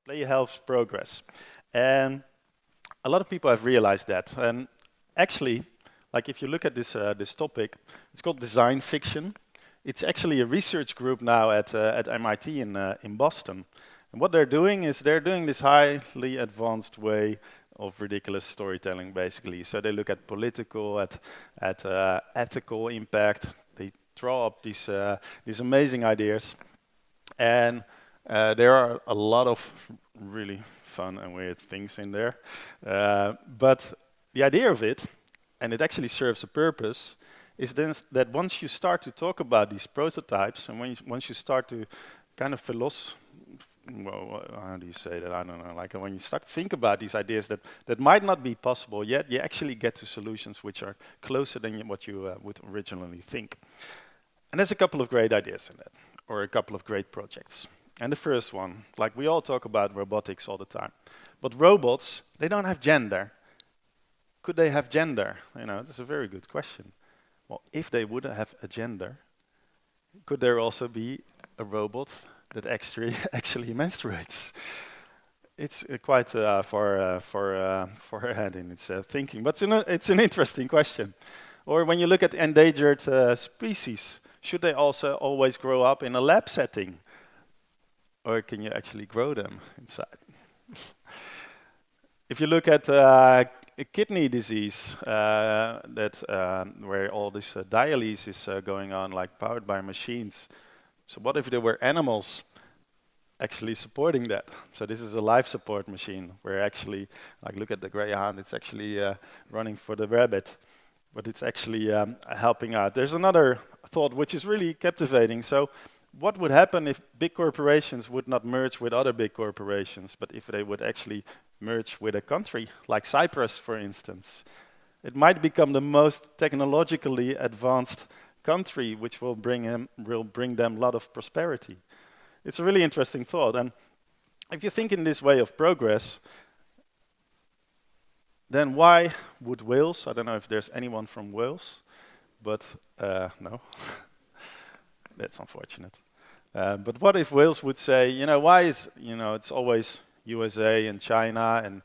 Play helps progress. And a lot of people have realized that. And actually, like if you look at this topic, it's called design fiction. It's actually a research group now at MIT in Boston. And what they're doing is they're doing this highly advanced way of ridiculous storytelling, basically. So they look at political, at ethical impact. They draw up these amazing ideas. And there are a lot of really fun and weird things in there. But the idea of it, and it actually serves a purpose, is then that once you start to talk about these prototypes, and once you start to kind of well, how do you say that? I don't know. Like when you start to think about these ideas that might not be possible yet, you actually get to solutions which are closer than what you would originally think. And there's a couple of great ideas in that, or a couple of great projects. And the first one, like we all talk about robotics all the time, but robots, they don't have gender. Could they have gender? You know, that's a very good question. Well, if they would have a gender, could there also be a robot that actually menstruates? It's quite far ahead in its thinking, but it's an interesting question. Or when you look at endangered species, should they also always grow up in a lab setting? Or can you actually grow them inside? If you look at kidney disease, where all this dialysis is going on, like powered by machines. So what if there were animals actually supporting that? So this is a life support machine, where actually, like look at the greyhound, it's actually running for the rabbit, but it's actually helping out. There's another thought which is really captivating. So what would happen if big corporations would not merge with other big corporations, but if they would actually merge with a country, like Cyprus, for instance? It might become the most technologically advanced country, which will bring them a lot of prosperity. It's a really interesting thought. And if you think in this way of progress, then why would Wales, I don't know if there's anyone from Wales, but no. That's unfortunate. But what if Wales would say, you know, why is, you know, it's always USA and China and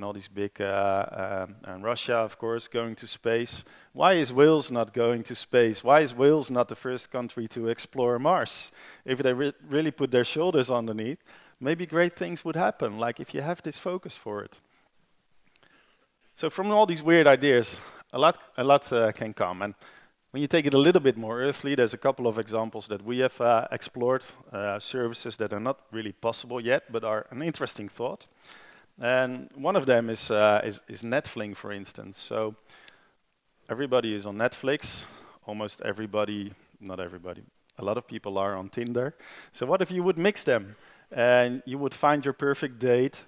all these big, and Russia, of course, going to space. Why is Wales not going to space? Why is Wales not the first country to explore Mars? If they really put their shoulders underneath, maybe great things would happen, like if you have this focus for it. So from all these weird ideas, a lot can come. And when you take it a little bit more earthly, there's a couple of examples that we have explored, services that are not really possible yet, but are an interesting thought. And one of them is Netflix, for instance. So everybody is on Netflix, almost everybody, not everybody, a lot of people are on Tinder. So what if you would mix them and you would find your perfect date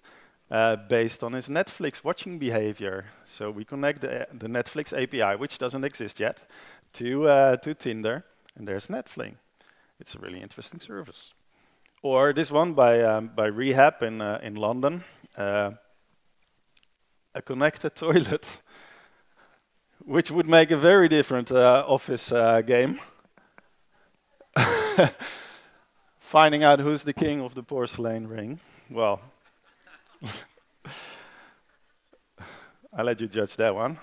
based on his Netflix watching behavior? So we connect the Netflix API, which doesn't exist yet, to Tinder, and there's Netflix. It's a really interesting service. Or this one by Rehab in London, a connected toilet, which would make a very different office game. Finding out who's the king of the porcelain ring. Well, I'll let you judge that one.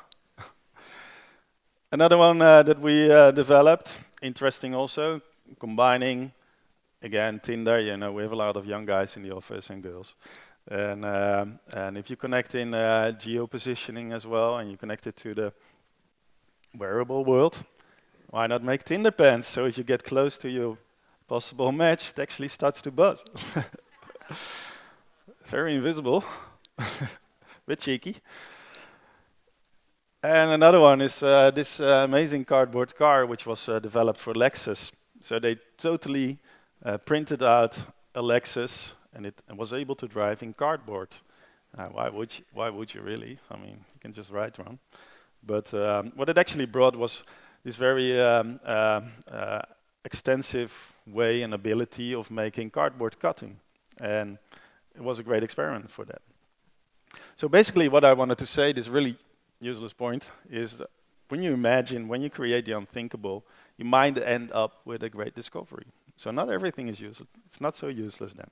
Another one that we developed, interesting also, combining, again, Tinder. You know, we have a lot of young guys in the office and girls. And if you connect in geo-positioning as well, and you connect it to the wearable world, why not make Tinder pants? So if you get close to your possible match, it actually starts to buzz. Very invisible, bit cheeky. And another one is this amazing cardboard car, which was developed for Lexus. So they totally printed out a Lexus, and it was able to drive in cardboard. Why would you really? I mean, you can just ride one. But what it actually brought was this very extensive way and ability of making cardboard cutting. And it was a great experiment for that. So basically what I wanted to say, this really useless point, is that when you imagine, when you create the unthinkable, you might end up with a great discovery. So not everything is useless. It's not so useless then.